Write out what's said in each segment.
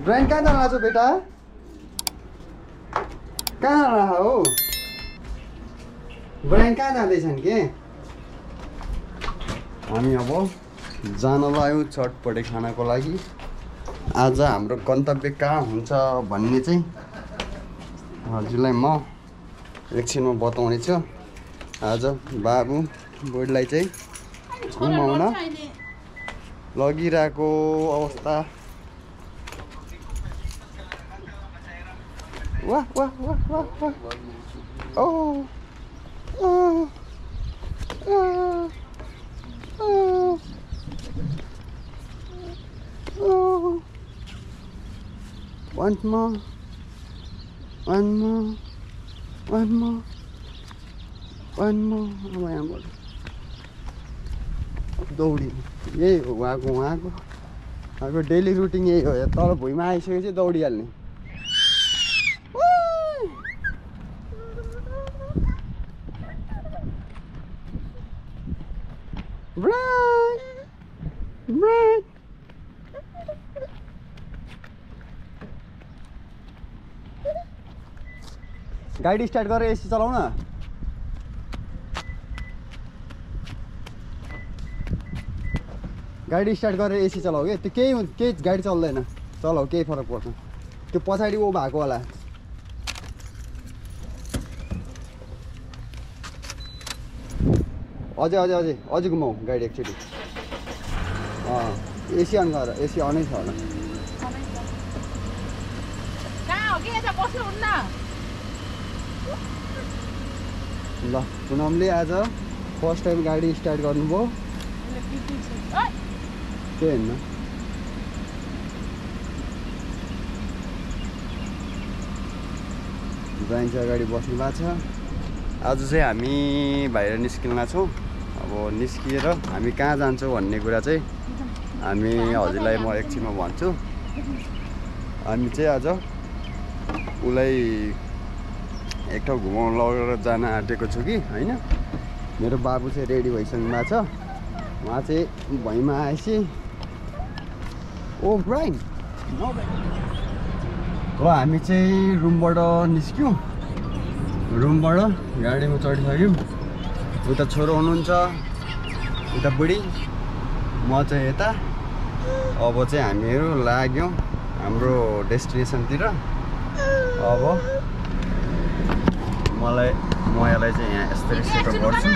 Bryan कहाँ जान लाग्छ बेटा? कहाँ जान लाग्छ हो? ब्राइन कहाँ जाँदैछन् के? हामी अब जान लाग्यौँ चटपटे खानको लागि। आज हाम्रो गन्तव्य कहाँ हुन्छ भन्ने चाहिँ हजुरलाई म एकछिनमा बताउने छु। आज बाबु बुढीलाई चाहिँ घुमाउन लगिरहेको अवस्था। वाह वाह वाह वाह वाह। ओ ओ ओ ओ। One more, one more, one more, one more. अब यहाँबाट दौडी यही हो उहाँको डेली रुटिन यही हो। तल भुइँमा आइसकेपछि दौडिहाल्ने। गाडी स्टार्ट गरेर एसी चलाऊ न। गाडी स्टार्ट गरेर एसी चलाऊ के। त्यो केही गाडी चल्दैन। चलाऊ केही फरक पर्छ। त्यो पछाडि ओ भएको होला। अझै घुमाऊ गाडी एकचोटि। एसी अन गर। एसी अनै छ होला। ल पुनमले आज फर्स्ट टाइम गाडी स्टार्ट गर्नुभयो। के हेर्न ब्राइन चाहिँ अगाडि बस्नु भएको छ। आज चाहिँ हामी बाहिर निस्किन छौँ। अब निस्किएर हामी कहाँ जान्छौँ भन्ने कुरा चाहिँ हामी हजुरलाई म एकछिनमा भन्छु। हामी चाहिँ आज उसलाई एक ठाउँ घुमाउन लगेर जान आँटेको छु कि होइन। मेरो बाबु चाहिँ रेडी भइसक्नु भएको छ। उहाँ चाहिँ भुइँमा आएपछि ओ ब्राइन हो। हामी चाहिँ रुमबाट निस्क्यौँ। रुमबाट गाडीमा चढिसक्यौँ। उता छोरो हुनुहुन्छ, उता बुढी, म चाहिँ यता। अब चाहिँ हामीहरू लाग्यौँ हाम्रो डेस्टिनेसनतिर। अब म यसलाई चाहिँ यहाँ यसरी सेटअप गर्छु।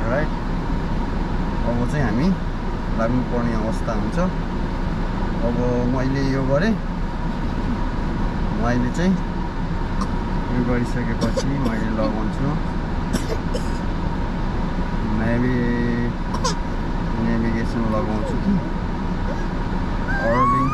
राइट। अब चाहिँ हामी लाग्नुपर्ने अवस्था हुन्छ। अब मैले यो गरेँ। मैले चाहिँ यो गरिसकेपछि मैले लगाउँछु नेभिगेसन लगाउँछु कि अर्बिङ।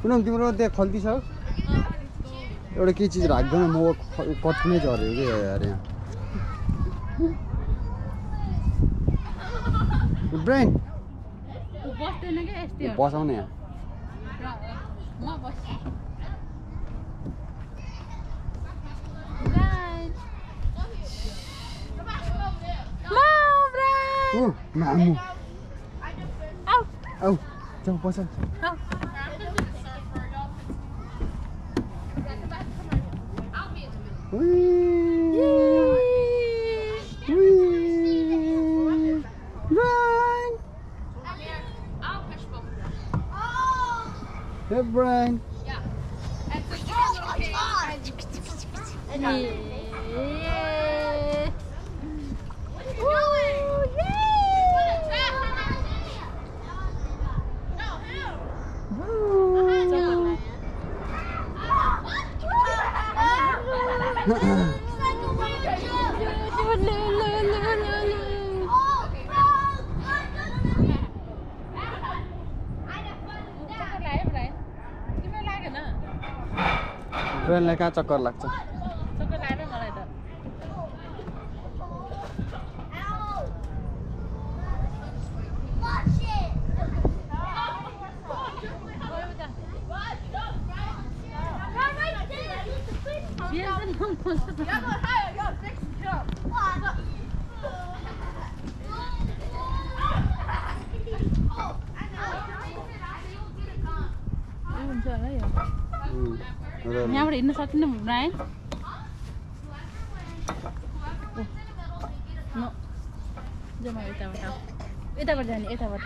पुनम तिम्रो त्यहाँ खल्ती छ एउटा केही चिज राख्दैन म कट्नै झऱ्यो कि यार यहाँ ब्राइन बसाउने यहाँ मामु आऊ जाऊ बस Hey Brian. ब्राइनलाई कहाँ चक्कर लाग्छ चक्कर लाग्दैन मलाई त यहाँबाट हिँड्न सक्दैन ब्रायन जमा यताबाट जाने यताबाट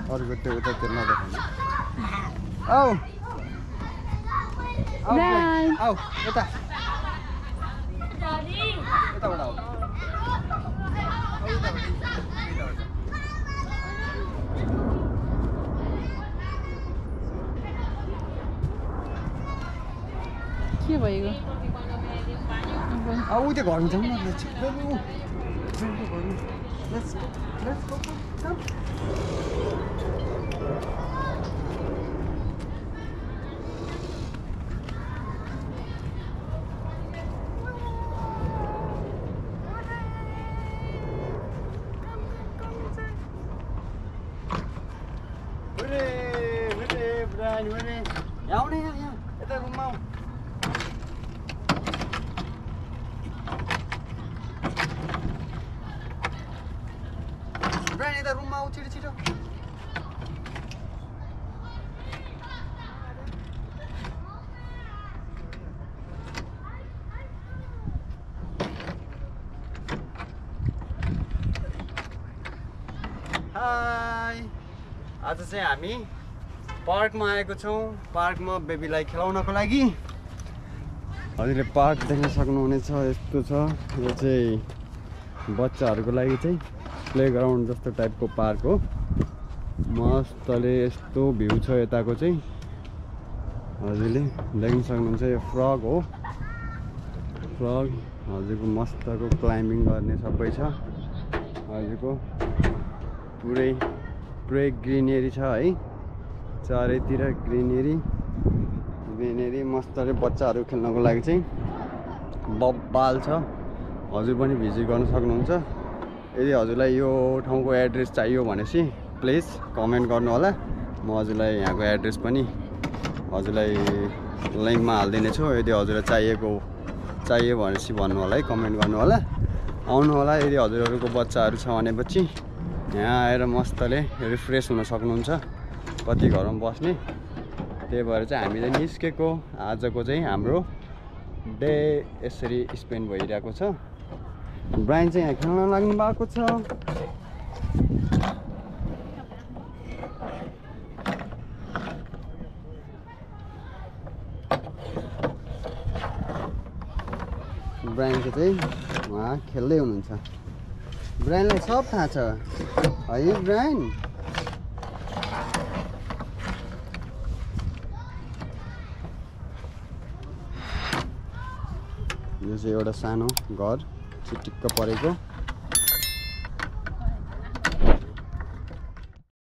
अर्को त्यो उतातिर नदेखाउनु आऊ आऊ यता यताबाट आऊ के भएको ऊ त्यो घरमा जाउँ न आउने यहाँ यता रुममा आऊ ब्रायन यता रुममा आऊ छिटो छिटो हाई आज चाहिँ हामी पार्कमा आएको छौँ पार्कमा बेबीलाई खेलाउनको लागि हजुरले पार्क देख्न सक्नुहुनेछ यस्तो छ यो चाहिँ बच्चाहरूको लागि चाहिँ प्लेग्राउन्ड जस्तो टाइपको पार्क हो मस्तले यस्तो भ्यू छ यताको चाहिँ हजुरले देख्न सक्नुहुन्छ यो फ्रग हो फ्रग हजुरको मस्तको क्लाइम्बिङ गर्ने सबै छ हजुरको पुरै ग्रिनेरी छ है चारैतिर ग्रिनेरी मस्तले बच्चाहरू खेल्नको लागि चाहिँ बब्बाल छ हजुर पनि भिजिट गर्न सक्नुहुन्छ यदि हजुरलाई यो ठाउँको एड्रेस चाहियो भनेपछि प्लिज कमेन्ट गर्नु होला म हजुरलाई यहाँको एड्रेस पनि हजुरलाई लिङ्कमा हालिदिने छु यदि हजुरलाई चाहियो भनेपछि भन्नु होला है कमेन्ट गर्नु होला आउनु होला यदि हजुरहरूको बच्चाहरू छ भनेपछि यहाँ आएर मस्तले रिफ्रेस हुन सक्नुहुन्छ कति घरमा बस्ने त्यही भएर चाहिँ हामी चाहिँ निस्केको आजको चाहिँ हाम्रो डे यसरी स्पेन्ड भइरहेको छ ब्रायन चाहिँ यहाँ खेल्न लाग्नु भएको छ ब्रायनको चाहिँ उहाँ खेल्दै हुनुहुन्छ ब्रायनलाई सब थाहा छ है ब्रायन यो चाहिँ एउटा सानो घर चिटिक्क परेको